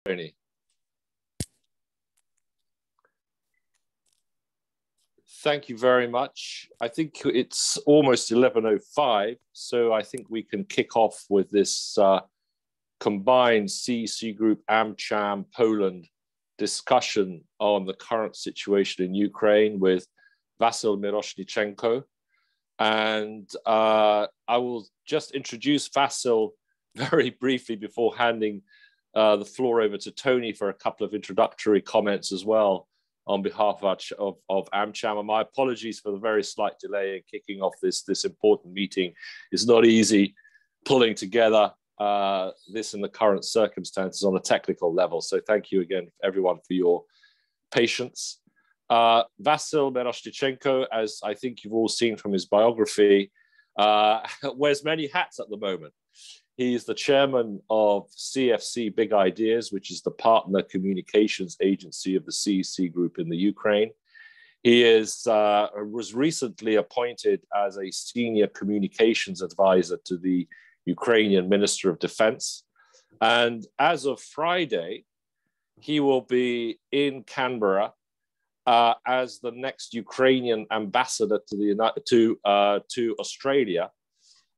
Tony. Thank you very much. I think it's almost 11:05, so I think we can kick off with this combined CEC group AmCham Poland discussion on the current situation in Ukraine with Vasyl Myroshnychenko. And I will just introduce Vasyl very briefly before handing the floor over to Tony for a couple of introductory comments as well on behalf of AmCham. And my apologies for the very slight delay in kicking off this important meeting. It's not easy pulling together this in the current circumstances on a technical level. So thank you again, everyone, for your patience. Vasyl Myroshnychenko, as I think you've all seen from his biography, wears many hats at the moment. He's the chairman of CFC Big Ideas, which is the partner communications agency of the CEC group in the Ukraine. He was recently appointed as a senior communications advisor to the Ukrainian Minister of Defense. And as of Friday, he will be in Canberra as the next Ukrainian ambassador to Australia.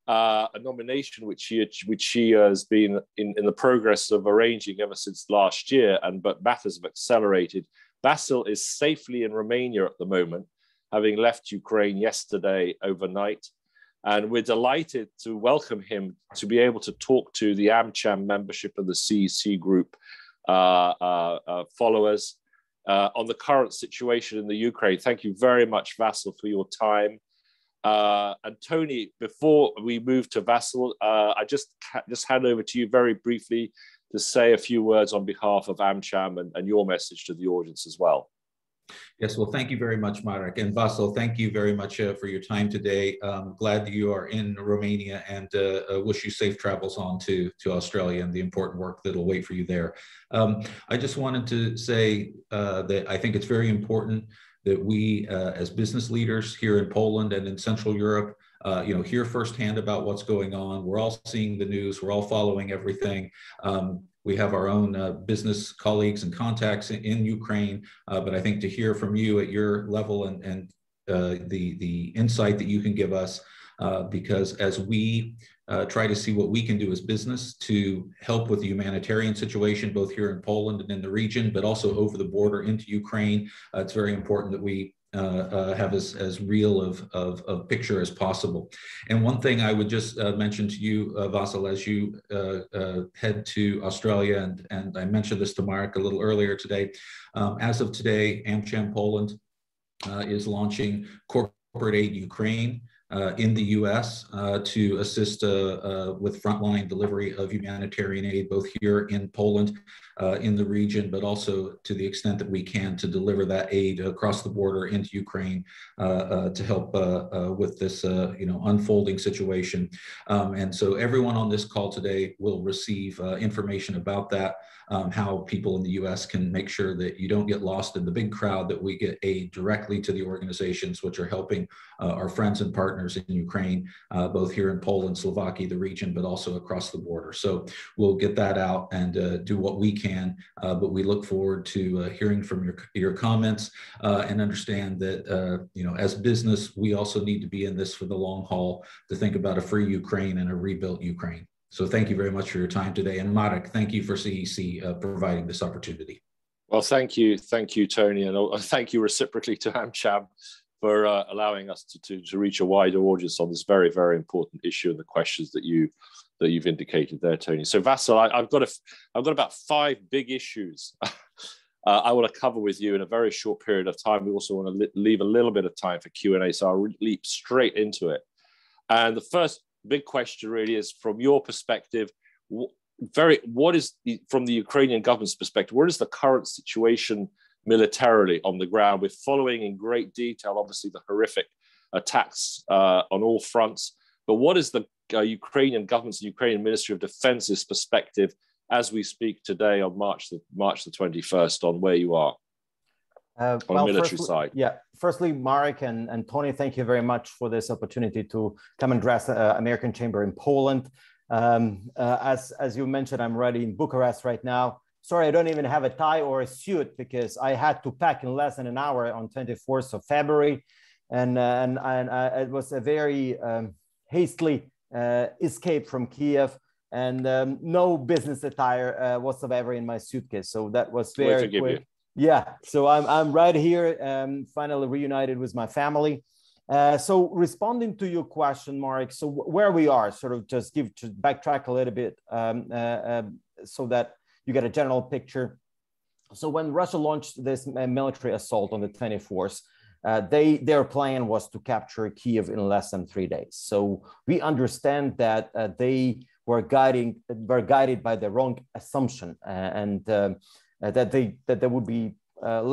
A nomination which he has been in the progress of arranging ever since last year, but matters have accelerated. Vasyl is safely in Romania at the moment, having left Ukraine yesterday overnight, and we're delighted to welcome him to be able to talk to the AmCham membership of the CEC group followers on the current situation in the Ukraine. Thank you very much, Vasyl, for your time. And Tony, before we move to Vasyl, I just hand over to you very briefly to say a few words on behalf of AmCham and your message to the audience as well. Yes, well, thank you very much, Marek. And Vasyl, thank you very much for your time today. Glad that you are in Romania, and wish you safe travels on to Australia and the important work that'll wait for you there. I just wanted to say that I think it's very important that we, as business leaders here in Poland and in Central Europe, hear firsthand about what's going on. We're all seeing the news. We're all following everything. We have our own business colleagues and contacts in Ukraine, but I think to hear from you at your level and the insight that you can give us, because as we try to see what we can do as business to help with the humanitarian situation, both here in Poland and in the region, but also over the border into Ukraine, it's very important that we have as real of a picture as possible. And one thing I would just mention to you, Vasyl, as you head to Australia, and I mentioned this to Marek a little earlier today, as of today, AmCham Poland is launching Corporate Aid Ukraine in the US to assist with frontline delivery of humanitarian aid, both here in Poland, in the region, but also to the extent that we can to deliver that aid across the border into Ukraine to help with this unfolding situation. And so everyone on this call today will receive information about that, how people in the US can make sure that you don't get lost in the big crowd, that we get aid directly to the organizations which are helping our friends and partners in Ukraine, both here in Poland, Slovakia, the region, but also across the border. So we'll get that out and do what we can, but we look forward to hearing from your comments and understand that, as business, we also need to be in this for the long haul to think about a free Ukraine and a rebuilt Ukraine. So thank you very much for your time today. And Marek, thank you for CEC providing this opportunity. Well, thank you, Tony, and thank you reciprocally to AmCham for allowing us to reach a wider audience on this very, very important issue and the questions that you've indicated there, Tony. So Vasyl, I've got about 5 big issues I want to cover with you in a very short period of time. We also want to leave a little bit of time for Q&A, so I'll leap straight into it. And the first big question really is, from your perspective, from the Ukrainian government's perspective, what is the current situation militarily on the ground? We're following in great detail, obviously, the horrific attacks on all fronts. But what is the Ukrainian government's, the Ukrainian Ministry of Defense's perspective as we speak today on March the 21st on where you are on the military side? Yeah. Firstly, Marek and Tony, thank you very much for this opportunity to come and address the American Chamber in Poland. As you mentioned, I'm already in Bucharest right now. sorry, I don't even have a tie or a suit because I had to pack in less than an hour on 24th of February. And it was a very hastily escape from Kyiv, and no business attire whatsoever in my suitcase. So that was very quick. Yeah, so I'm right here, finally reunited with my family. So responding to your question, Marek, so where we are, sort of just backtrack a little bit so that you get a general picture. So when Russia launched this military assault on the 24th, their plan was to capture Kyiv in less than 3 days. So we understand that they were guided by the wrong assumption, and that there would be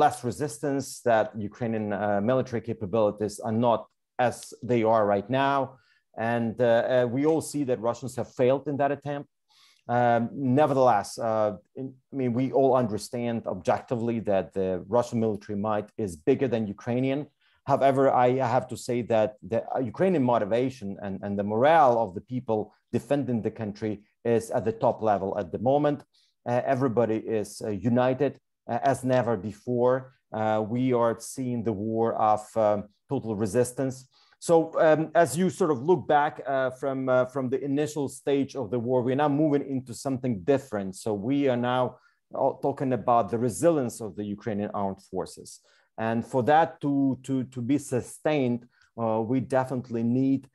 less resistance, that Ukrainian military capabilities are not as they are right now. And we all see that Russians have failed in that attempt. Nevertheless, I mean, we all understand objectively that the Russian military might is bigger than Ukrainian. However, I have to say that the Ukrainian motivation and the morale of the people defending the country is at the top level at the moment. Everybody is united as never before. We are seeing the war of total resistance. So as you sort of look back from the initial stage of the war, we're now moving into something different. So we are now talking about the resilience of the Ukrainian armed forces. And for that to be sustained, we definitely need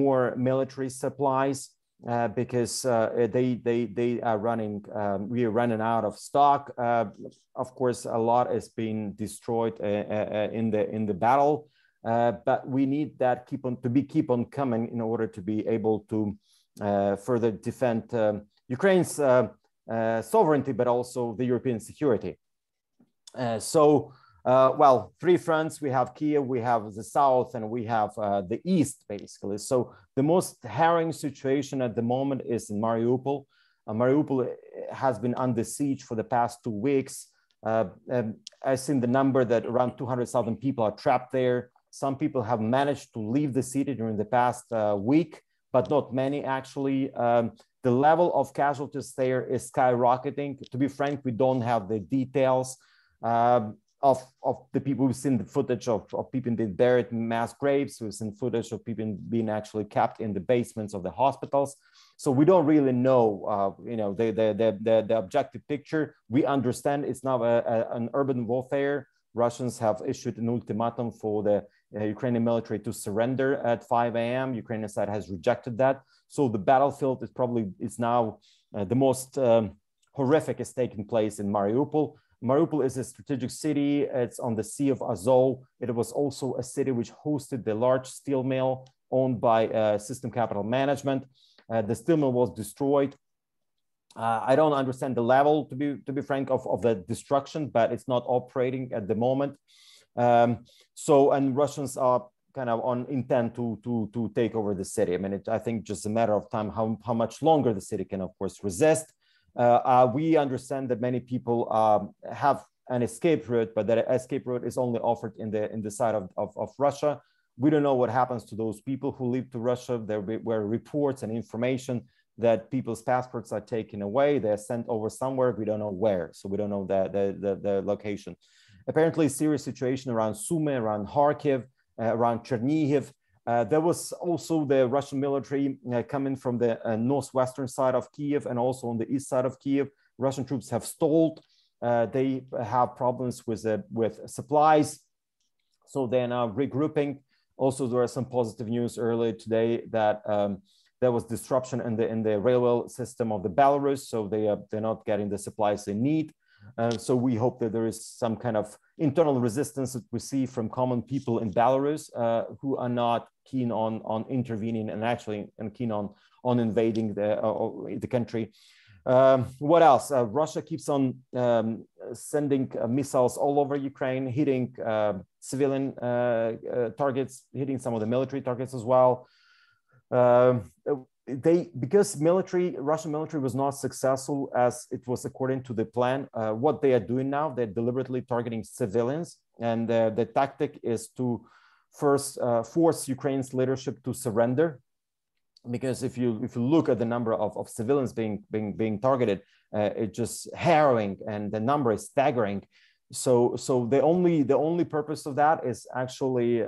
more military supplies because they are running, we are running out of stock. Of course, a lot is being destroyed in the battle. But we need that keep on coming in order to be able to further defend Ukraine's sovereignty, but also the European security. Well, three fronts: we have Kyiv, we have the south, and we have the east, basically. So the most harrowing situation at the moment is in Mariupol. Mariupol has been under siege for the past 2 weeks. I've seen the number that around 200,000 people are trapped there. Some people have managed to leave the city during the past week, but not many actually. The level of casualties there is skyrocketing. To be frank, we don't have the details of the people. We've seen the footage of people being buried in mass graves. We've seen footage of people being actually kept in the basements of the hospitals. So we don't really know, the objective picture. We understand it's now an urban warfare. Russians have issued an ultimatum for the Ukrainian military to surrender at 5 a.m. Ukrainian side has rejected that. So the battlefield is now the most horrific is taking place in Mariupol. Mariupol is a strategic city. It's on the Sea of Azov. It was also a city which hosted the large steel mill owned by System Capital Management. The steel mill was destroyed. I don't understand the level, to be frank, of the destruction, but it's not operating at the moment. And Russians are kind of on intent to take over the city. I mean, I think just a matter of time how much longer the city can, of course, resist. We understand that many people have an escape route, but that escape route is only offered in the side of Russia. We don't know what happens to those people who leave to Russia. There were reports and information that people's passports are taken away. They're sent over somewhere. We don't know where, so we don't know the location. Apparently, serious situation around Sumy, around Kharkiv, around Chernihiv. There was also the Russian military coming from the northwestern side of Kyiv and also on the east side of Kyiv. Russian troops have stalled. They have problems with supplies, so they're now regrouping. Also, there are some positive news earlier today that there was disruption in the railway system of the Belarus, so they're not getting the supplies they need. So we hope that there is some kind of internal resistance that we see from common people in Belarus who are not keen on intervening and keen on invading the country. What else? Russia keeps on sending missiles all over Ukraine, hitting civilian targets, hitting some of the military targets as well. Because Russian military was not successful as it was according to the plan, what they are doing now, they're deliberately targeting civilians. And the tactic is to first force Ukraine's leadership to surrender. because if you look at the number of civilians being targeted, it's just harrowing, and the number is staggering. So the only purpose of that is actually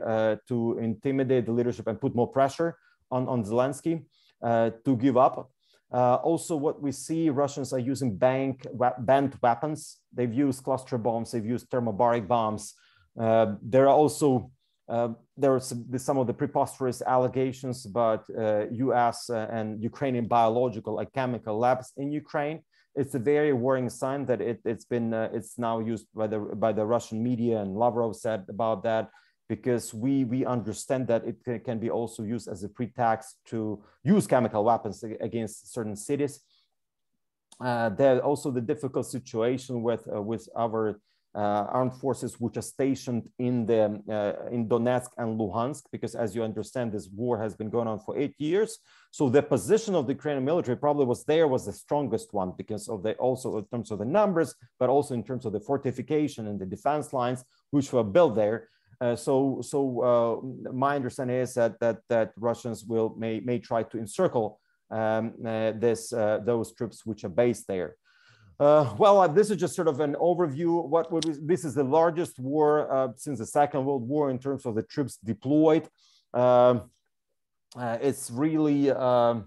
to intimidate the leadership and put more pressure on Zelensky to give up. Also, what we see, Russians are using banned weapons. They've used cluster bombs, they've used thermobaric bombs. There are also some of the preposterous allegations about US and Ukrainian biological and chemical labs in Ukraine. It's a very worrying sign that it's now used by the Russian media, and Lavrov said about that, because we understand that it can be also used as a pretext to use chemical weapons against certain cities. There's also the difficult situation with our armed forces which are stationed in Donetsk and Luhansk, because as you understand, this war has been going on for 8 years. So the position of the Ukrainian military probably was the strongest one, because of also in terms of the numbers, but also in terms of the fortification and the defense lines which were built there. My understanding is that Russians may try to encircle those troops which are based there. This is just sort of an overview. This is the largest war since the Second World War in terms of the troops deployed. It's really, the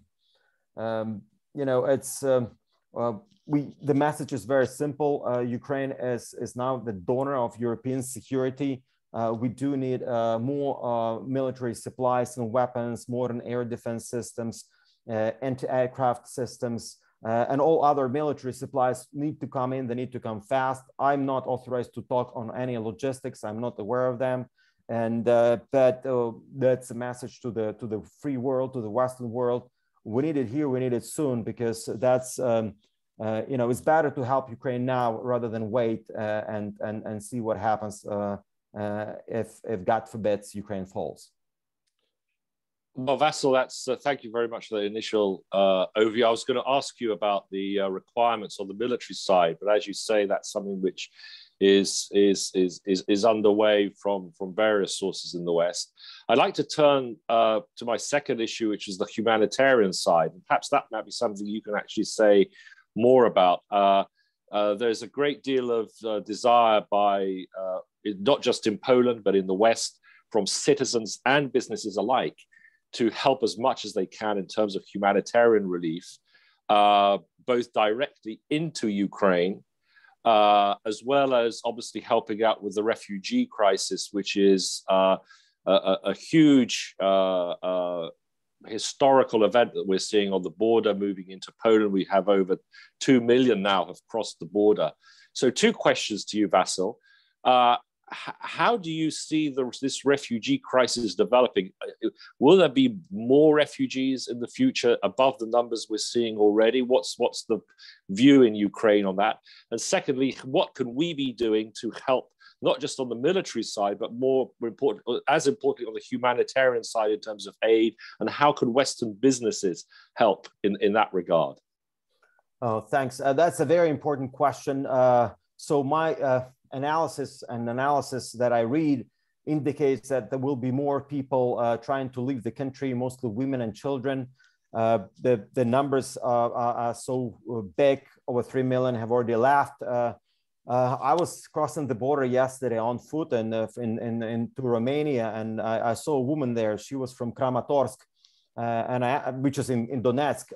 message is very simple. Ukraine is now the donor of European security. We do need more military supplies and weapons, modern air defense systems, anti-aircraft systems, and all other military supplies need to come in. They need to come fast. I'm not authorized to talk on any logistics. I'm not aware of them. And that's a message to the free world, to the Western world. We need it here. We need it soon, because that's, it's better to help Ukraine now rather than wait and see what happens if God forbids Ukraine falls. Well, Vasyl, thank you very much for the initial overview. I was going to ask you about the requirements on the military side, but as you say, that's something which is underway from various sources in the West. I'd like to turn to my second issue, which is the humanitarian side. And perhaps that might be something you can actually say more about. There's a great deal of desire by, not just in Poland, but in the West, from citizens and businesses alike, to help as much as they can in terms of humanitarian relief, both directly into Ukraine, as well as obviously helping out with the refugee crisis, which is a huge historical event that we're seeing on the border moving into Poland. We have over 2 million now have crossed the border. So two questions to you, Vasyl. How do you see this refugee crisis developing? Will there be more refugees in the future above the numbers we're seeing already? What's the view in Ukraine on that? And secondly, what can we be doing to help, not just on the military side, but as importantly on the humanitarian side in terms of aid? And how can Western businesses help in that regard? Oh, thanks. That's a very important question. So my analysis that I read indicates that there will be more people trying to leave the country, mostly women and children. The numbers are so big. Over 3 million have already left. I was crossing the border yesterday on foot and into Romania, and I saw a woman there. She was from Kramatorsk, which is in Donetsk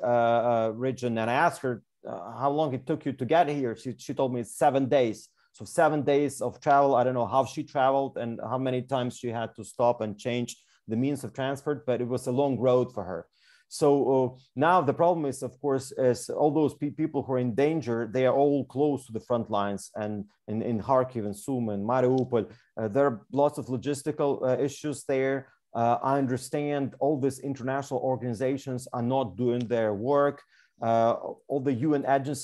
region, and I asked her how long it took you to get here. She told me it's 7 days. So 7 days of travel. I don't know how she traveled and how many times she had to stop and change the means of transport, but it was a long road for her. So now the problem is, of course, is all those people who are in danger, they are all close to the front lines, and in Kharkiv and Sumy and Mariupol, there are lots of logistical issues there. I understand all these international organizations are not doing their work. All the United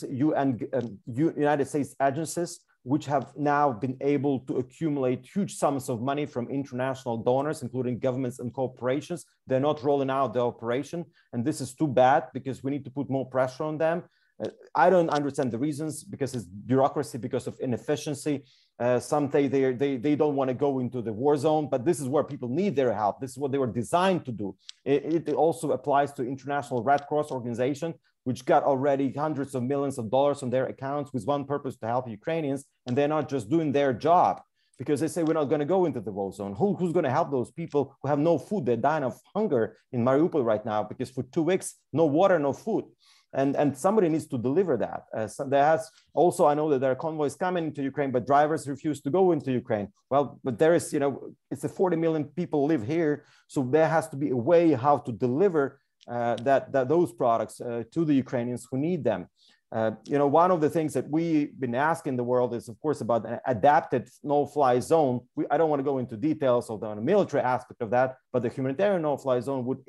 States agencies, which have now been able to accumulate huge sums of money from international donors, including governments and corporations, they're not rolling out the operation. And this is too bad, because we need to put more pressure on them. I don't understand the reasons, because it's bureaucracy, because of inefficiency. Some say they don't want to go into the war zone, but this is where people need their help. This is what they were designed to do. It also applies to International Red Cross organization, which got already hundreds of millions of dollars on their accounts with one purpose, to help Ukrainians. And they're not just doing their job, because they say we're not going to go into the war zone. Who's going to help those people who have no food? They're dying of hunger in Mariupol right now, because for 2 weeks, no water, no food. And somebody needs to deliver that. So there has also, I know that there are convoys coming into Ukraine, but drivers refuse to go into Ukraine. Well, but there is, it's a 40 million people live here. So there has to be a way how to deliver those products to the Ukrainians who need them. One of the things that we've been asking the world is, of course, about an adapted no-fly zone. I don't want to go into details of the military aspect of that, but the humanitarian no-fly zone would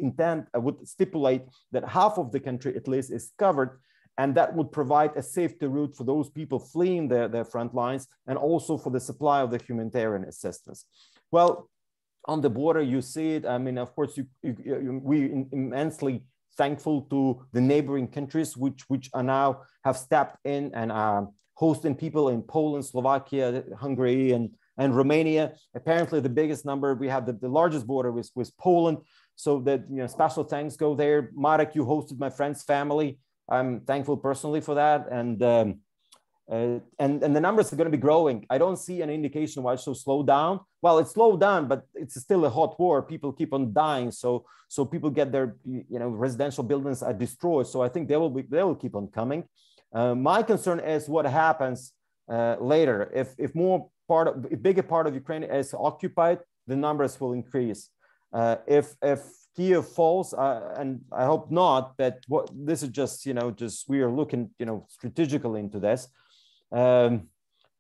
stipulate that half of the country at least is covered, and that would provide a safety route for those people fleeing their front lines, and also for the supply of the humanitarian assistance. Well, on the border, you see it. I mean, of course, we immensely thankful to the neighboring countries, which are now have stepped in and are hosting people in Poland, Slovakia, Hungary, and Romania. Apparently, the biggest number, we have the largest border with Poland. So that, special thanks go there. Marek, you hosted my friend's family. I'm thankful personally for that. And the numbers are going to be growing. I don't see an indication why it's so slowed down. Well, it's slowed down, but it's still a hot war. People keep on dying. So people get their, residential buildings are destroyed. So I think they will keep on coming. My concern is what happens later. If a bigger part of Ukraine is occupied, the numbers will increase. If Kyiv falls, and I hope not, but this is just, we are looking, strategically into this.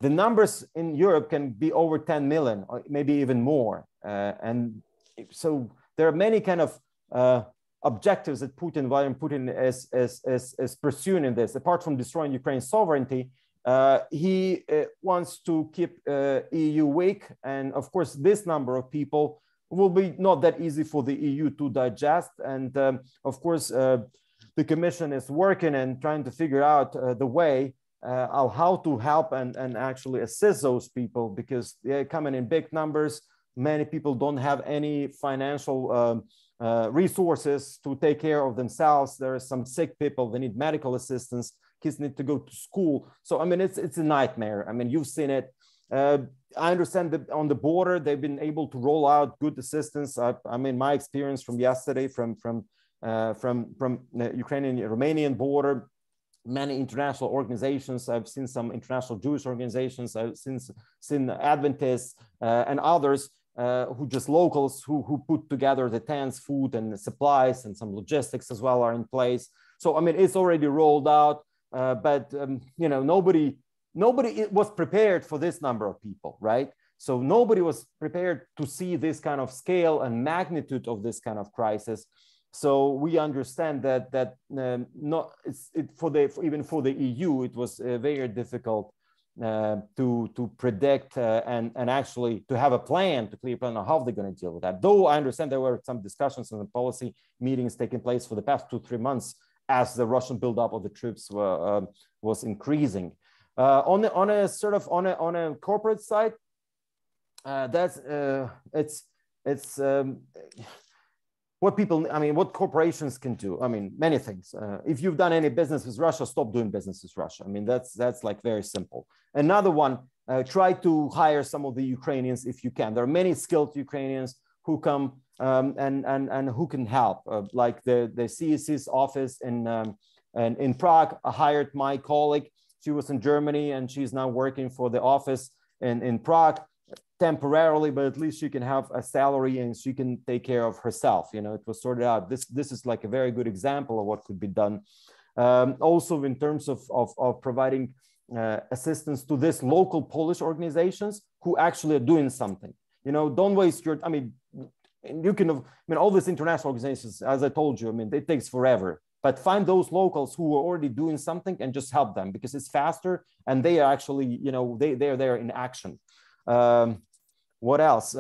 The numbers in Europe can be over 10 million, or maybe even more. And so there are many kind of objectives that Vladimir Putin is pursuing in this. Apart from destroying Ukraine's sovereignty, he wants to keep EU weak. And of course, this number of people will be not that easy for the EU to digest. And of course, the Commission is working and trying to figure out the way how to help and actually assist those people, because they're coming in big numbers. Many people don't have any financial resources to take care of themselves. There are some sick people, they need medical assistance. Kids need to go to school. So, I mean, it's a nightmare. I mean, you've seen it. I understand that on the border, they've been able to roll out good assistance. I mean, my experience from yesterday from the Ukrainian-Romanian border, many international organizations. I've seen some international Jewish organizations. I've seen Adventists and others who just locals who put together the tents, food and supplies, and some logistics as well are in place. So, I mean, it's already rolled out, but nobody was prepared for this number of people, right? So nobody was prepared to see this kind of scale and magnitude of this kind of crisis. So we understand that even for the EU, it was very difficult to predict and actually to have a clear plan on how they're going to deal with that. Though I understand there were some discussions and policy meetings taking place for the past 2-3 months as the Russian buildup of the troops was increasing. On a corporate side, what corporations can do. I mean, many things. If you've done any business with Russia, stop doing business with Russia. I mean, that's like very simple. Another one, try to hire some of the Ukrainians if you can. There are many skilled Ukrainians who come and who can help. Like the CEC's office in Prague hired my colleague. She was in Germany and she's now working for the office in Prague temporarily, but at least she can have a salary and she can take care of herself. It was sorted out. This is like a very good example of what could be done. Also in terms of providing assistance to this local Polish organizations who actually are doing something. Don't waste your, all these international organizations, as I told you, it takes forever. But find those locals who are already doing something and just help them, because it's faster and they are actually, they're there in action. What else?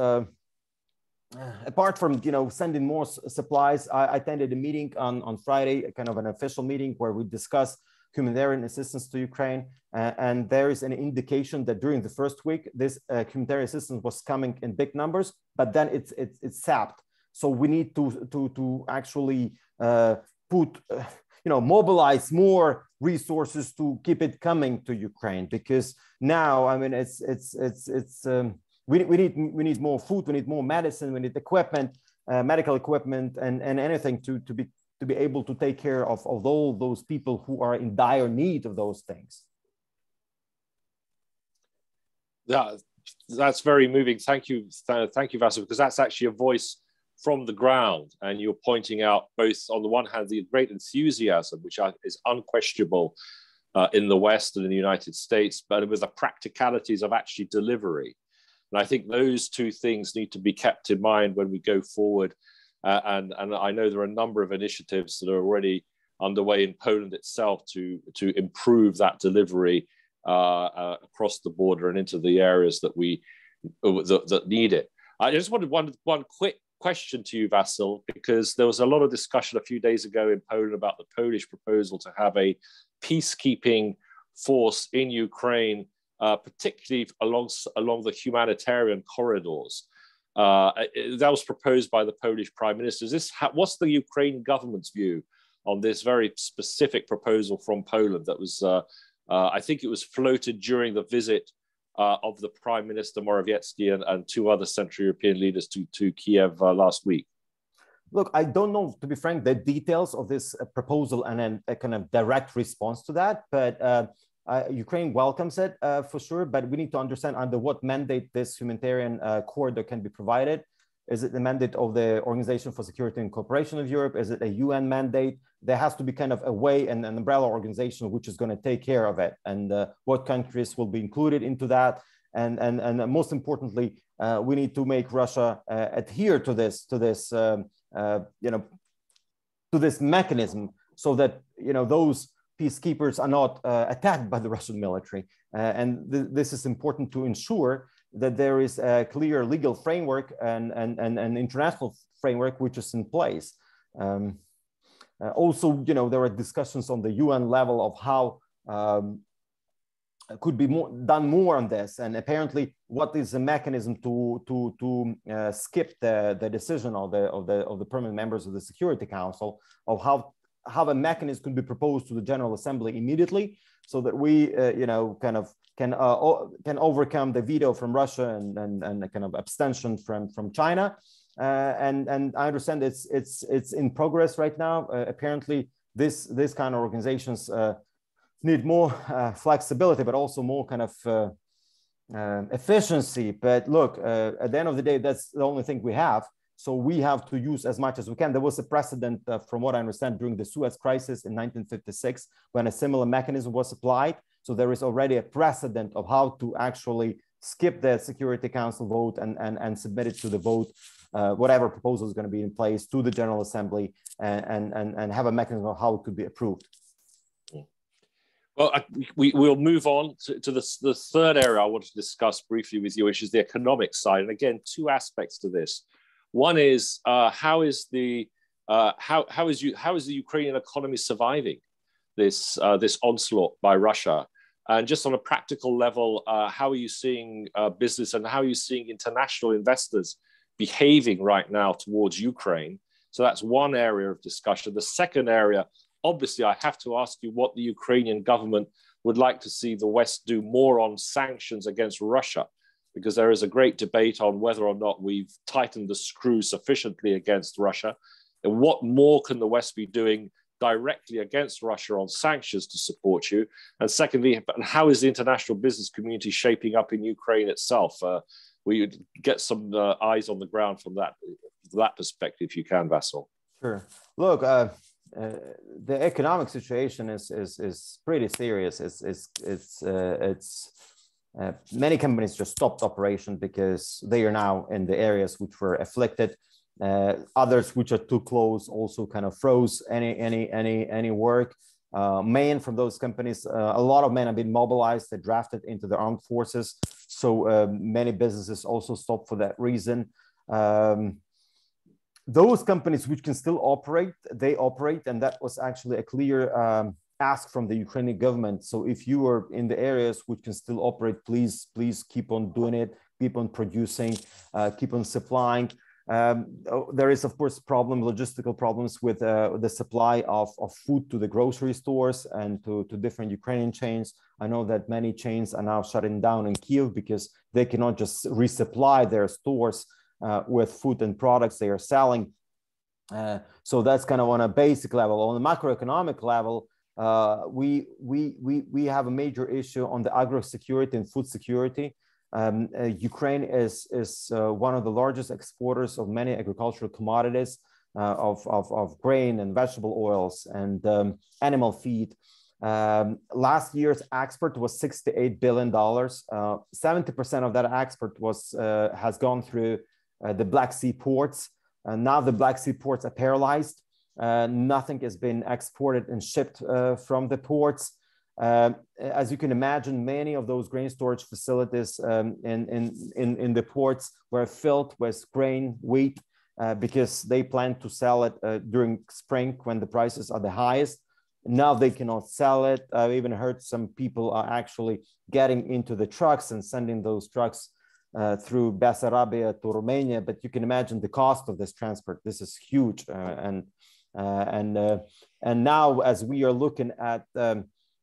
Apart from, sending more supplies, I attended a meeting on Friday, kind of an official meeting where we discussed humanitarian assistance to Ukraine. And there is an indication that during the first week, this humanitarian assistance was coming in big numbers, but then it's sapped. So we need to actually mobilize more resources to keep it coming to Ukraine, because now, I mean, we need more food, we need more medicine, we need equipment, medical equipment, and anything to be able to take care of all those people who are in dire need of those things. Yeah, that's very moving. Thank you, Vasyl, because that's actually a voice from the ground, and you're pointing out both, on the one hand, the great enthusiasm, which is unquestionable in the West and in the United States, but with the practicalities of actually delivery. And I think those two things need to be kept in mind when we go forward. And I know there are a number of initiatives that are already underway in Poland itself to improve that delivery across the border and into the areas that that need it. I just wanted one quick question to you, Vasyl, because there was a lot of discussion a few days ago in Poland about the Polish proposal to have a peacekeeping force in Ukraine, particularly along the humanitarian corridors. That was proposed by the Polish Prime Minister. What's the Ukrainian government's view on this very specific proposal from Poland that was, I think it was floated during the visit of the Prime Minister Morawiecki and two other Central European leaders to Kyiv last week? Look, I don't know, to be frank, the details of this proposal and then a kind of direct response to that, but Ukraine welcomes it for sure, but we need to understand under what mandate this humanitarian corridor can be provided. Is it the mandate of the Organization for Security and Cooperation of Europe? Is it a UN mandate? There has to be kind of a way and an umbrella organization which is going to take care of it, and what countries will be included into that. And most importantly, we need to make Russia adhere to this mechanism, so that those peacekeepers are not attacked by the Russian military. And this is important to ensure that there is a clear legal framework and an international framework which is in place. Also, there are discussions on the UN level of how could be done more on this, and apparently what is the mechanism to skip the decision of the permanent members of the Security Council, of how a mechanism could be proposed to the General Assembly immediately, so that we can overcome the veto from Russia and a kind of abstention from China. And I understand it's in progress right now. Apparently, this kind of organizations need more flexibility, but also more kind of efficiency. But look, at the end of the day, that's the only thing we have. So we have to use as much as we can. There was a precedent, from what I understand, during the Suez crisis in 1956, when a similar mechanism was applied. So there is already a precedent of how to actually skip the Security Council vote and submit it to the vote, whatever proposal is going to be in place, to the General Assembly, and have a mechanism of how it could be approved. Well, we'll move on to the third area I want to discuss briefly with you, which is the economic side. And again, two aspects to this. One is how is the Ukrainian economy surviving this onslaught by Russia? And just on a practical level, how are you seeing business and how are you seeing international investors behaving right now towards Ukraine? So that's one area of discussion. The second area, obviously, I have to ask you what the Ukrainian government would like to see the West do more on sanctions against Russia, because there is a great debate on whether or not we've tightened the screw sufficiently against Russia. And what more can the West be doing directly against Russia on sanctions to support you? And secondly, how is the international business community shaping up in Ukraine itself? We get some eyes on the ground from that perspective, if you can, Vasyl. Sure. Look, the economic situation is pretty serious. Many companies just stopped operation because they are now in the areas which were afflicted. Others which are too close also kind of froze any work. Men from those companies, a lot of men have been mobilized, they're drafted into the armed forces. So many businesses also stopped for that reason. Those companies which can still operate, they operate, and that was actually a clear ask from the Ukrainian government. So if you are in the areas which can still operate, please keep on doing it, keep on producing, keep on supplying. There is, of course, logistical problems with the supply of food to the grocery stores and to different Ukrainian chains. I know that many chains are now shutting down in Kyiv because they cannot just resupply their stores with food and products they are selling. So that's kind of on a basic level. On the macroeconomic level, we have a major issue on the agro security and food security. Ukraine is one of the largest exporters of many agricultural commodities, of grain and vegetable oils and animal feed. Last year's export was $68 billion. 70% of that export has gone through the Black Sea ports. Now the Black Sea ports are paralyzed. Nothing has been exported and shipped from the ports. As you can imagine, many of those grain storage facilities in the ports were filled with grain, wheat, because they plan to sell it during spring when the prices are the highest. Now they cannot sell it. I've even heard some people are actually getting into the trucks and sending those trucks through Bessarabia to Romania. But you can imagine the cost of this transport. This is huge. And now, as we are looking at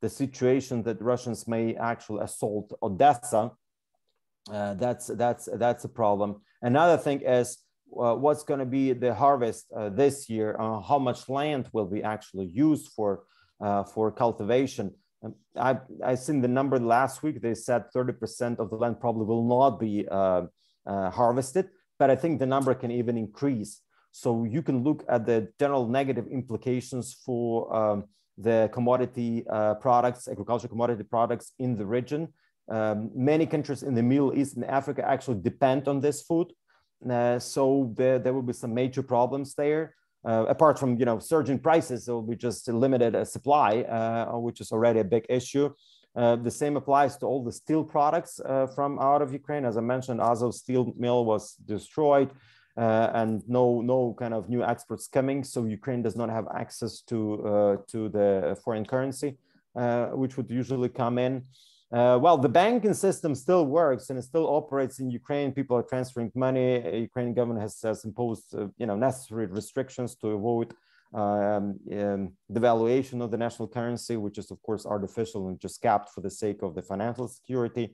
the situation that Russians may actually assault Odessa, that's a problem. Another thing is what's going to be the harvest this year. How much land will be actually used for cultivation? I've seen the number last week. They said 30% of the land probably will not be harvested, but I think the number can even increase. So you can look at the general negative implications for the commodity products, agricultural commodity products in the region. Many countries in the Middle East and Africa actually depend on this food. So there will be some major problems there. Apart from, surging prices, there will be just a limited supply, which is already a big issue. The same applies to all the steel products from out of Ukraine. As I mentioned, Azov steel mill was destroyed. And no kind of new exports coming, so Ukraine does not have access to the foreign currency, which would usually come in. Well, the banking system still works and it still operates in Ukraine. People are transferring money. The Ukrainian government has imposed necessary restrictions to avoid devaluation of the national currency, which is of course artificial and just capped for the sake of the financial security.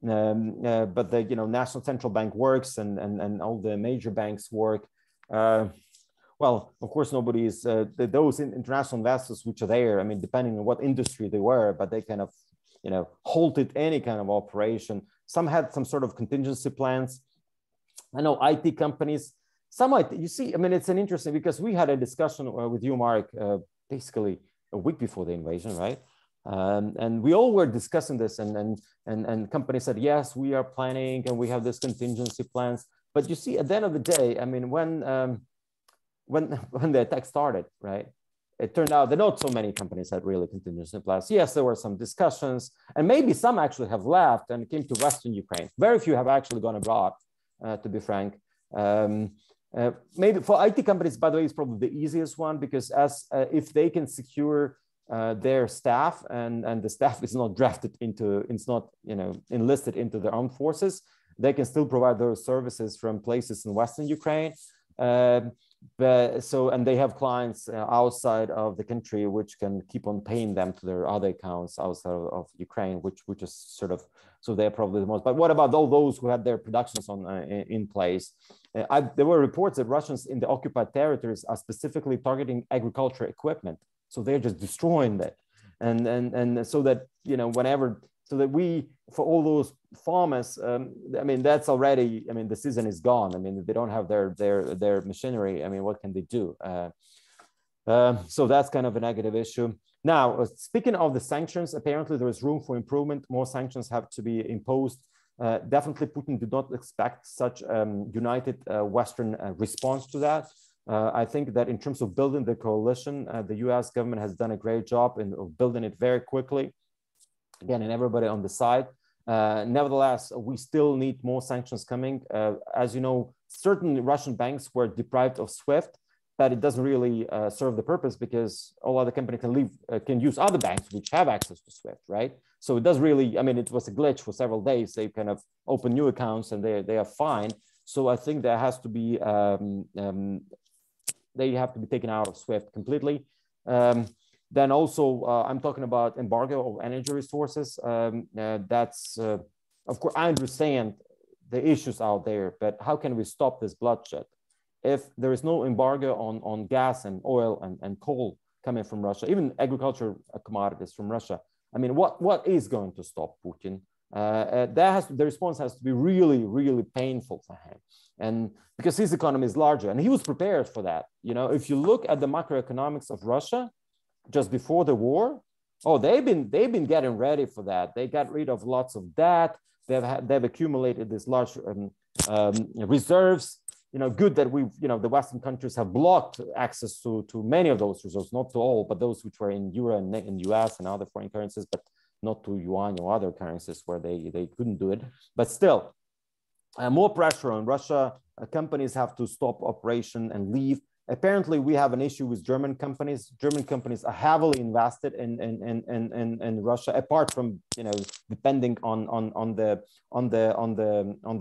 But the national central bank works and all the major banks work. Well, of course, nobody is those international investors which are there. I mean, depending on what industry they were, but they kind of halted any kind of operation. Some had some sort of contingency plans. I know IT companies. Some you see. I mean, it's an interesting because we had a discussion with you, Marek, basically a week before the invasion, right? And we all were discussing this, and companies said, yes, we are planning and we have this contingency plans. But you see, at the end of the day, I mean, when the attack started, right, it turned out that not so many companies had really contingency plans. Yes, there were some discussions, and maybe some actually have left and came to Western Ukraine. Very few have actually gone abroad, to be frank. Maybe for IT companies, by the way, it's probably the easiest one because if they can secure their staff and the staff is not drafted into, it's not enlisted into the armed forces, they can still provide those services from places in Western Ukraine. And they have clients outside of the country which can keep on paying them to their other accounts outside of Ukraine, which is sort of, so they're probably the most. But what about all those who had their productions in place? There were reports that Russians in the occupied territories are specifically targeting agriculture equipment. So they're just destroying that. And so that, so that for all those farmers, I mean, that's already, I mean, the season is gone. I mean, if they don't have their machinery, I mean, what can they do? So that's kind of a negative issue. Now, speaking of the sanctions, apparently there is room for improvement. More sanctions have to be imposed. Definitely Putin did not expect such united Western response to that. I think that in terms of building the coalition, the US government has done a great job in building it very quickly. Again, and everybody on the side. Nevertheless, we still need more sanctions coming. As you know, certain Russian banks were deprived of SWIFT, but it doesn't really serve the purpose because all other companies can use other banks which have access to SWIFT, right? So it does really, I mean, it was a glitch for several days. They kind of open new accounts and they are fine. So I think there has to be, they have to be taken out of SWIFT completely. Then also, I'm talking about embargo of energy resources. That's, of course, I understand the issues out there, but how can we stop this bloodshed? If there is no embargo on gas and oil and coal coming from Russia, even agricultural commodities from Russia, I mean, what is going to stop Putin? The response has to be really, really painful for him. And because his economy is larger and he was prepared for that. You know, if you look at the macroeconomics of Russia just before the war, oh, they've been getting ready for that. They got rid of lots of debt. They've accumulated these large reserves. You know, good that the Western countries have blocked access to many of those reserves, not to all, but those which were in euro and in US and other foreign currencies, but not to yuan or other currencies where they couldn't do it. But still, more pressure on Russia. Companies have to stop operation and leave. Apparently, we have an issue with German companies. German companies are heavily invested in Russia, apart from depending on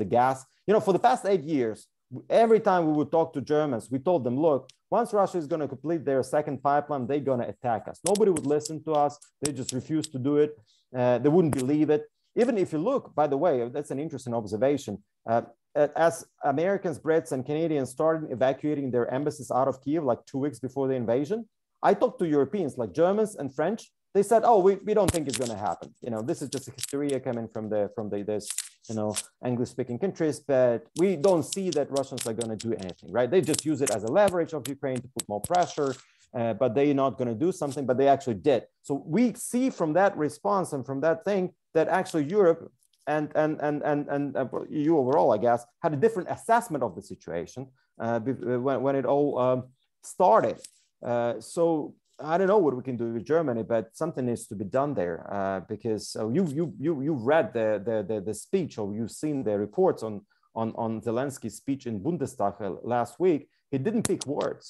the gas. You know, for the past 8 years, every time we would talk to Germans, we told them, look, once Russia is going to complete their second pipeline, they're going to attack us. Nobody would listen to us. They just refused to do it. They wouldn't believe it. Even if you look, by the way, that's an interesting observation. As Americans, Brits, and Canadians started evacuating their embassies out of Kyiv like 2 weeks before the invasion, I talked to Europeans like Germans and French. They said, "Oh, we don't think it's going to happen. You know, this is just a hysteria coming from this English-speaking countries, but we don't see that Russians are going to do anything, right? They just use it as a leverage of Ukraine to put more pressure, but they're not going to do something, but they actually did. So we see from that response and from that thing that actually Europe and EU overall, I guess, had a different assessment of the situation when it all started. So I don't know what we can do with Germany, but something needs to be done there because you've read the speech, or you've seen the reports on Zelensky's speech in Bundestag last week. He didn't pick words.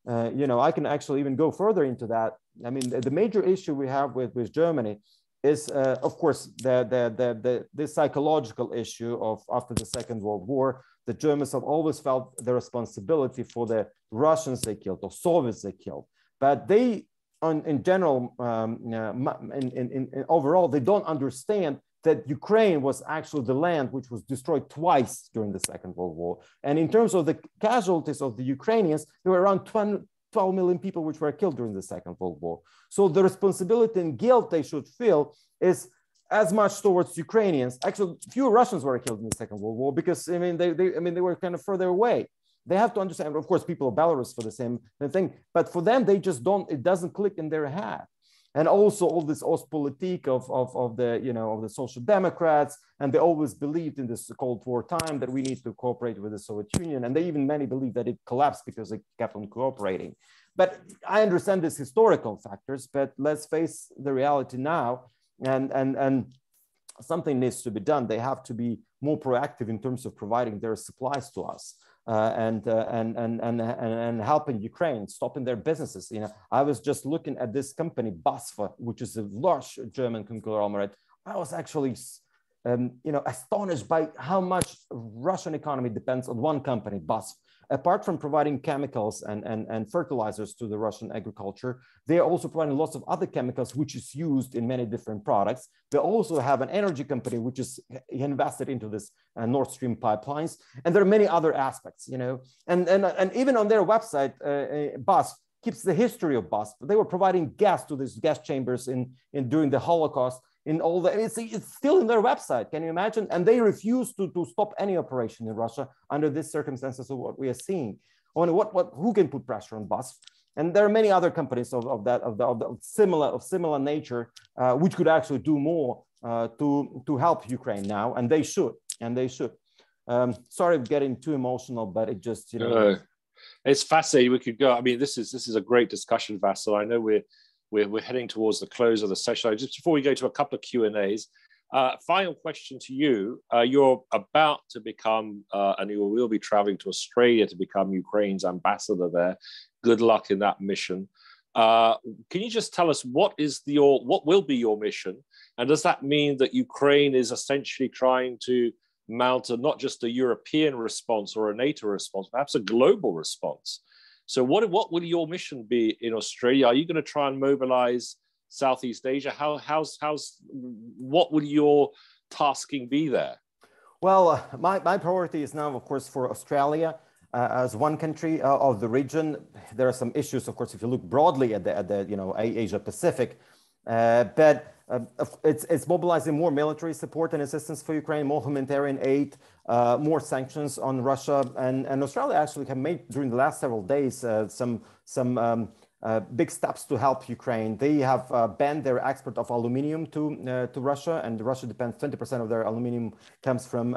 I can actually even go further into that. I mean, the major issue we have with Germany is, of course, the psychological issue of after the Second World War. The Germans have always felt the responsibility for the Russians they killed or Soviets they killed. But they, in general, overall, they don't understand that Ukraine was actually the land which was destroyed twice during the Second World War. And in terms of the casualties of the Ukrainians, there were around 12 million people which were killed during the Second World War. So the responsibility and guilt they should feel is as much towards Ukrainians. Actually, few Russians were killed in the Second World War because they were kind of further away. They have to understand, of course, people of Belarus for the same thing, but for them, they just don't, it doesn't click in their head. And also all this Ostpolitik of the Social Democrats, and they always believed in this Cold War time that we need to cooperate with the Soviet Union. And they even many believe that it collapsed because they kept on cooperating. But I understand these historical factors, but let's face the reality now, and something needs to be done. They have to be more proactive in terms of providing their supplies to us. And helping Ukraine, stopping their businesses. I was just looking at this company, BASF, which is a large German conglomerate. I was actually, astonished by how much Russian economy depends on one company, BASF. Apart from providing chemicals and fertilizers to the Russian agriculture, they are also providing lots of other chemicals, which is used in many different products. They also have an energy company, which is invested into this Nord Stream pipelines. And there are many other aspects, and even on their website, BASF keeps the history of BASF. They were providing gas to these gas chambers during the Holocaust. It's still in their website. Can you imagine? And they refuse to stop any operation in Russia under these circumstances of what we are seeing. Who can put pressure on BASF? And there are many other companies of similar nature which could actually do more to help Ukraine now, and they should. Sorry, I'm getting too emotional, but it just it's fascinating. We could go. I mean, this is a great discussion, Vasyl. I know we're heading towards the close of the session. Just before we go to a couple of Q&As, final question to you. You're about to become, and you will be traveling to Australia to become Ukraine's ambassador there. good luck in that mission. Can you just tell us what will be your mission? And does that mean that Ukraine is essentially trying to mount not just a European response or a NATO response, perhaps a global response? So what will your mission be in Australia? Are you going to try and mobilize Southeast Asia? What will your tasking be there? Well, my priority is now, of course, for Australia as one country of the region. There are some issues, of course, if you look broadly at the Asia Pacific, but it's mobilizing more military support and assistance for Ukraine, more humanitarian aid, more sanctions on Russia, and Australia actually have made during the last several days some big steps to help Ukraine. They have banned their export of aluminium to Russia, and Russia depends 20% of their aluminium comes from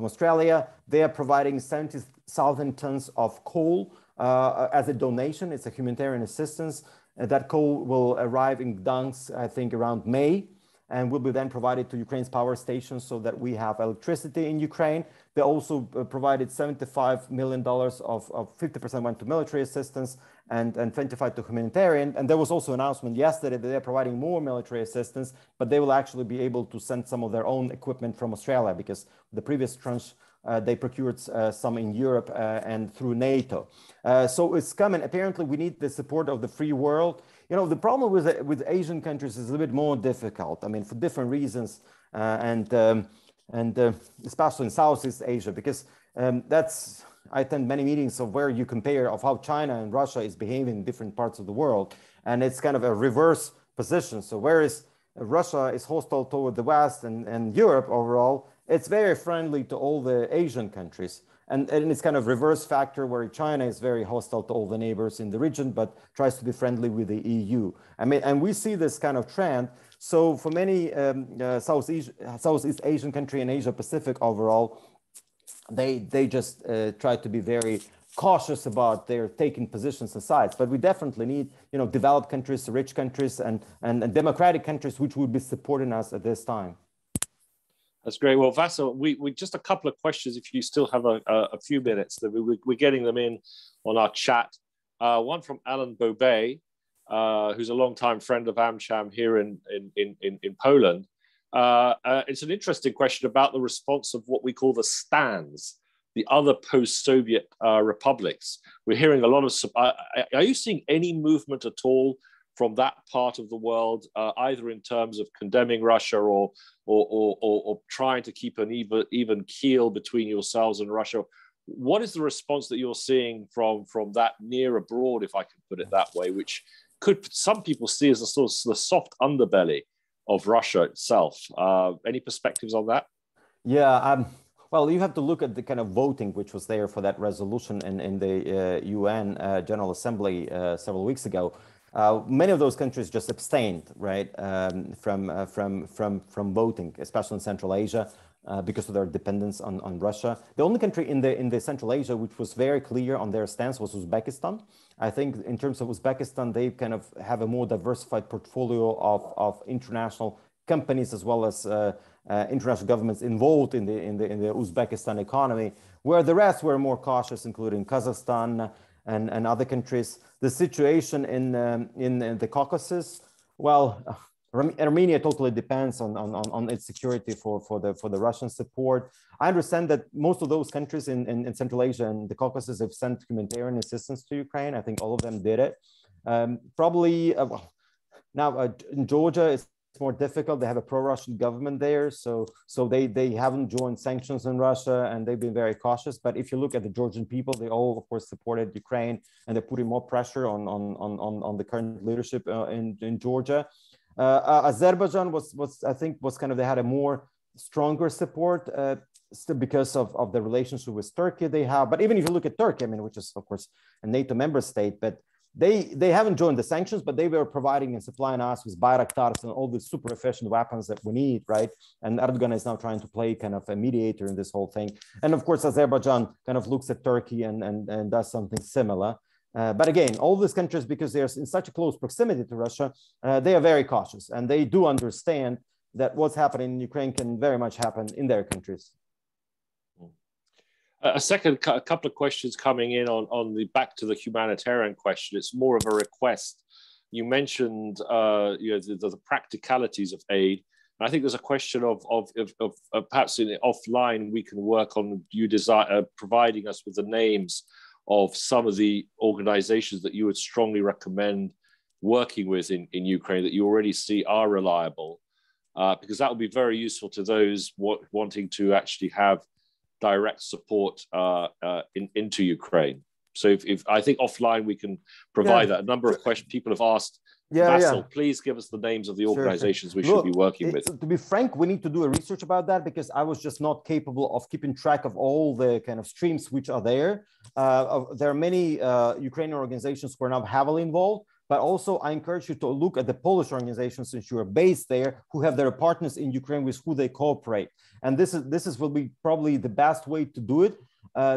Australia. They are providing 70,000 tons of coal as a donation. It's a humanitarian assistance. That coal will arrive in Gdansk, I think, around May, and will be then provided to Ukraine's power stations so that we have electricity in Ukraine. They also provided $75 million of 50% went to military assistance and 25 to humanitarian. And there was also an announcement yesterday that they're providing more military assistance, but they will actually be able to send some of their own equipment from Australia, because the previous tranche they procured some in Europe and through NATO. So it's coming. Apparently, we need the support of the free world. You know, the problem with Asian countries is a little bit more difficult. I mean, for different reasons, and especially in Southeast Asia, because I attend many meetings of where you compare of how China and Russia is behaving in different parts of the world, and it's kind of a reverse position. So whereas Russia is hostile toward the West and Europe overall, it's very friendly to all the Asian countries. And it's kind of reverse factor where China is very hostile to all the neighbors in the region, but tries to be friendly with the EU. I mean, and we see this kind of trend. So for many Southeast Asian country and Asia Pacific overall, they just try to be very cautious about their taking positions and sides. But we definitely need, developed countries, rich countries, and democratic countries which would be supporting us at this time. That's great. Well, Vasyl, we just a couple of questions, if you still have a few minutes, that we're getting them in on our chat. One from Alan Bobet, who's a longtime friend of AmCham here in Poland. It's an interesting question about the response of what we call the stands, the other post-Soviet republics. We're hearing a lot of. Are you seeing any movement at all from that part of the world, either in terms of condemning Russia or trying to keep an even keel between yourselves and Russia? What is the response that you're seeing from that near abroad, if I can put it that way, which could some people see as a sort of the soft underbelly of Russia itself? Any perspectives on that? Yeah, well, you have to look at the kind of voting which was there for that resolution in the UN General Assembly several weeks ago. Many of those countries just abstained, right, from voting, especially in Central Asia, because of their dependence on Russia. The only country in the Central Asia which was very clear on their stance was Uzbekistan. I think in terms of Uzbekistan, they kind of have a more diversified portfolio of international companies as well as international governments involved in the Uzbekistan economy, where the rest were more cautious, including Kazakhstan and other countries. The situation in the Caucasus, well, Armenia totally depends on its security for the Russian support. I understand that most of those countries in Central Asia and the Caucasus have sent humanitarian assistance to Ukraine. I think all of them did it. Probably now in Georgia, it's more difficult. They have a pro-Russian government there, so they haven't joined sanctions in Russia, and they've been very cautious. But if you look at the Georgian people, they all, of course, supported Ukraine, and they're putting more pressure on the current leadership in Georgia. Azerbaijan I think kind of, they had a more stronger support still because of the relationship with Turkey they have. But even if you look at Turkey, I mean, which is of course a NATO member state, but they haven't joined the sanctions, but they were providing and supplying us with Bayraktars and all the super efficient weapons that we need, right? And Erdogan is now trying to play kind of a mediator in this whole thing. And of course, Azerbaijan kind of looks at Turkey and does something similar. But again, all these countries, because they're in such a close proximity to Russia, they are very cautious, and they do understand that what's happening in Ukraine can very much happen in their countries. A couple of questions coming in on the back to the humanitarian question. It's more of a request. You mentioned the practicalities of aid. And I think there's a question of perhaps in offline we can work on providing us with the names of some of the organizations that you would strongly recommend working with in Ukraine that you already see are reliable, because that would be very useful to those wanting to actually have direct support into Ukraine. So if I think offline we can provide that. A number of questions people have asked. Vasyl, please give us the names of the organizations we should be working with. To be frank, we need to do a research about that, because I was just not capable of keeping track of all the kind of streams which are there. There are many Ukrainian organizations who are now heavily involved, but also I encourage you to look at the Polish organizations, since you are based there, who have their partners in Ukraine with who they cooperate. And this will be probably the best way to do it.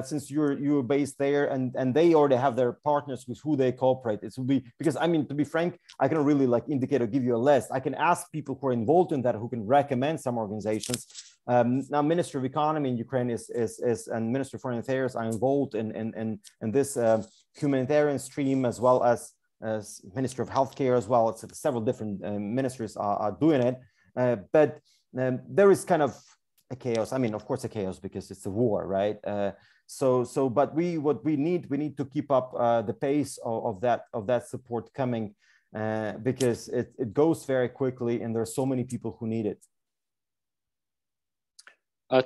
Since you're based there and they already have their partners with who they cooperate. It will be, because I mean, to be frank, I cannot really like indicate or give you a list. I can ask people who are involved in that, who can recommend some organizations. Now, Minister of Economy in Ukraine and Minister of Foreign Affairs are involved in this humanitarian stream, as well as Minister of Healthcare as well. It's several different ministries are doing it, but there is kind of a chaos. I mean, of course, a chaos because it's a war, right? But what we need to keep up the pace of that support coming, because it goes very quickly, and there are so many people who need it.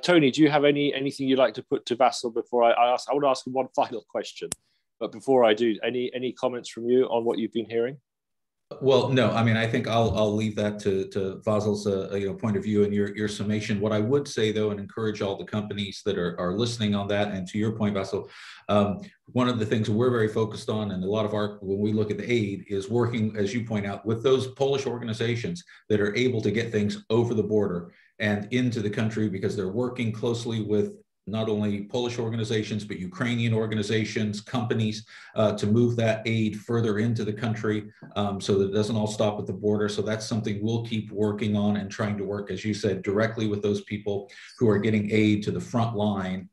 Tony, do you have anything you'd like to put to Vasyl before I ask? I want to ask him one final question, but before I do, any comments from you on what you've been hearing? Well, no, I mean, I think I'll leave that to Vasyl's point of view and your summation. What I would say, though, and encourage all the companies that are listening on that, and to your point, Vasyl, one of the things we're very focused on, and a lot of when we look at the aid, is working, as you point out, with those Polish organizations that are able to get things over the border and into the country, because they're working closely with not only Polish organizations, but Ukrainian organizations, companies, to move that aid further into the country, so that it doesn't all stop at the border. So that's something we'll keep working on and trying to work, as you said, directly with those people who are getting aid to the front line,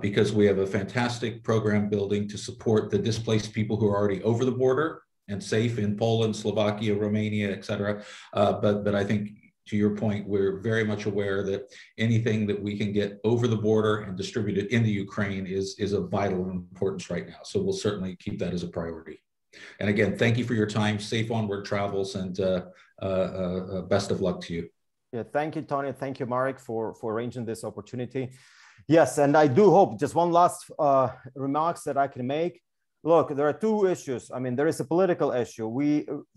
because we have a fantastic program building to support the displaced people who are already over the border and safe in Poland, Slovakia, Romania, et cetera. But I think, to your point, we're very much aware that anything that we can get over the border and distributed into Ukraine is of vital importance right now. So we'll certainly keep that as a priority. And again, thank you for your time, safe onward travels, and best of luck to you. Yeah, thank you, Tony. Thank you, Marek, for arranging this opportunity. Yes, and I do hope, just one last remarks that I can make. Look, there are two issues. I mean, there is a political issue.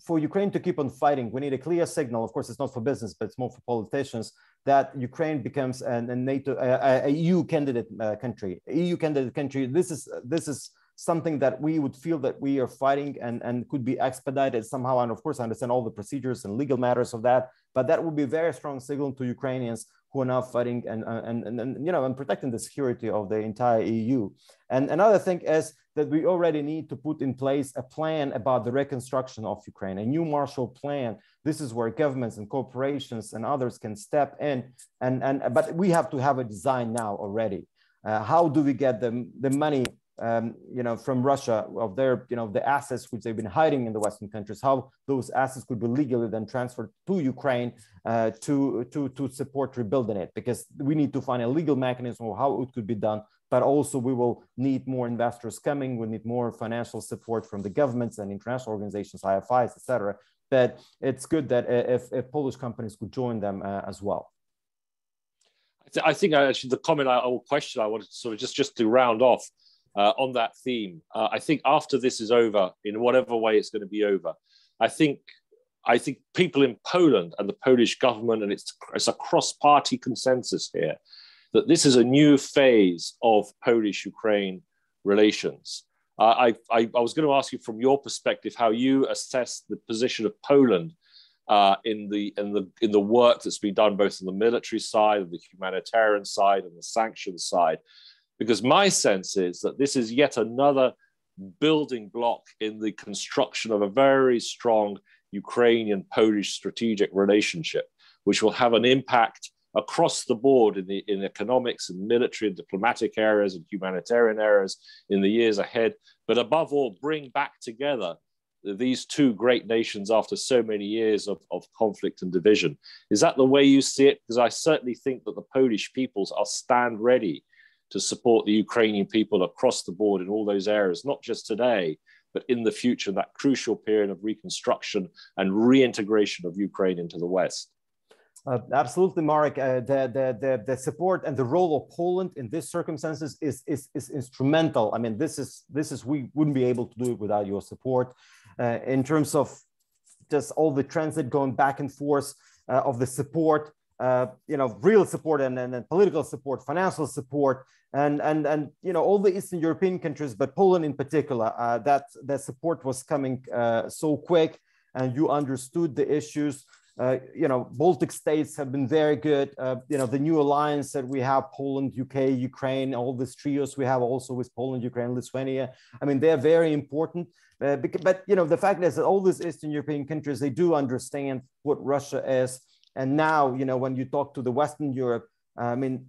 For Ukraine to keep on fighting, we need a clear signal. Of course, it's not for business, but it's more for politicians, that Ukraine becomes a NATO, a EU candidate country. EU candidate country. This is something that we would feel that we are fighting and could be expedited somehow. And of course, I understand all the procedures and legal matters of that, but that would be a very strong signal to Ukrainians who are now fighting and protecting the security of the entire EU. And another thing is that we already need to put in place a plan about the reconstruction of Ukraine, a new Marshall Plan. This is where governments and corporations and others can step in, but we have to have a design now already. How do we get the money from Russia, of their, the assets which they've been hiding in the Western countries, how those assets could be legally then transferred to Ukraine to support rebuilding it, because we need to find a legal mechanism of how it could be done. But also we will need more investors coming, we need more financial support from the governments and international organizations, IFIs, etc. But it's good that if Polish companies could join them as well. I think actually the comment or question I wanted to sort of just to round off on that theme. I think after this is over, in whatever way it's going to be over, I think people in Poland and the Polish government, and it's a cross-party consensus here, that this is a new phase of Polish-Ukraine relations. I was going to ask you from your perspective how you assess the position of Poland in the work that's been done both on the military side, and the humanitarian side, and the sanctions side. Because my sense is that this is yet another building block in the construction of a very strong Ukrainian-Polish strategic relationship, which will have an impact across the board in economics and military and diplomatic areas and humanitarian areas in the years ahead. But above all, bring back together these two great nations after so many years of conflict and division. Is that the way you see it? Because I certainly think that the Polish peoples are stand ready to support the Ukrainian people across the board in all those areas, not just today, but in the future, that crucial period of reconstruction and reintegration of Ukraine into the West. Absolutely, Marek. The support and the role of Poland in these circumstances is instrumental. I mean, this is we wouldn't be able to do it without your support. In terms of just all the transit going back and forth of the support, real support and political support, financial support, and all the Eastern European countries, but Poland in particular, that support was coming so quick, and you understood the issues. Baltic states have been very good. The new alliance that we have, Poland, UK, Ukraine, all these trios we have also with Poland, Ukraine, Lithuania. I mean, they're very important. But the fact is that all these Eastern European countries, they do understand what Russia is. And now, when you talk to the Western Europe, I mean,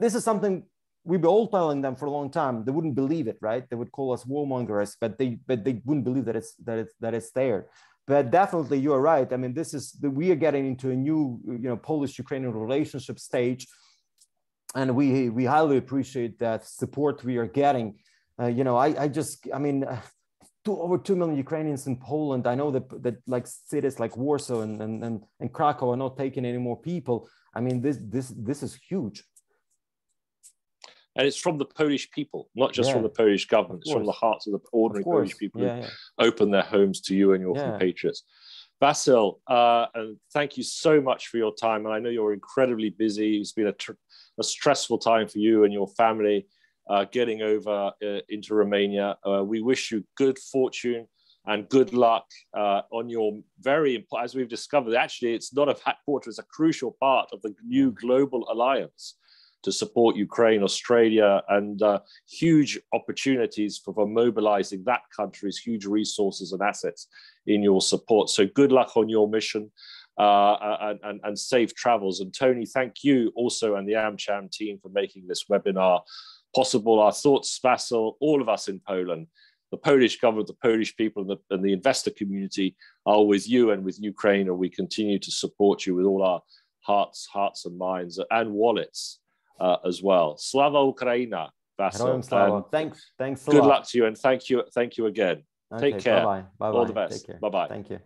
this is something we've been all telling them for a long time. They wouldn't believe it, right? They would call us warmongers, but they wouldn't believe that it's there. But definitely, you're right. I mean, we are getting into a new, Polish-Ukrainian relationship stage, and we highly appreciate that support we are getting. Over 2 million Ukrainians in Poland. I know that like cities like Warsaw and Krakow are not taking any more people. I mean, this is huge. And it's from the Polish people, not just from the Polish government. It's from the hearts of the ordinary Polish people who open their homes to you and your compatriots. Vasyl, and thank you so much for your time. And I know you're incredibly busy. It's been a stressful time for you and your family getting over into Romania. We wish you good fortune and good luck on your very important, as we've discovered, actually, it's not a fat quarter, it's a crucial part of the new global alliance to support Ukraine, Australia, and huge opportunities for mobilizing that country's huge resources and assets in your support. So good luck on your mission and safe travels. And Tony, thank you also and the AmCham team for making this webinar possible. Our thoughts, Vasyl, all of us in Poland, the Polish government, the Polish people, and the investor community are with you and with Ukraine, and we continue to support you with all our hearts and minds and wallets as well. Slava Ukraina, Vasyl. Thanks a lot. Good luck to you, and thank you again. Okay, take care. Bye-bye. All the best. Take care. Bye-bye. Thank you.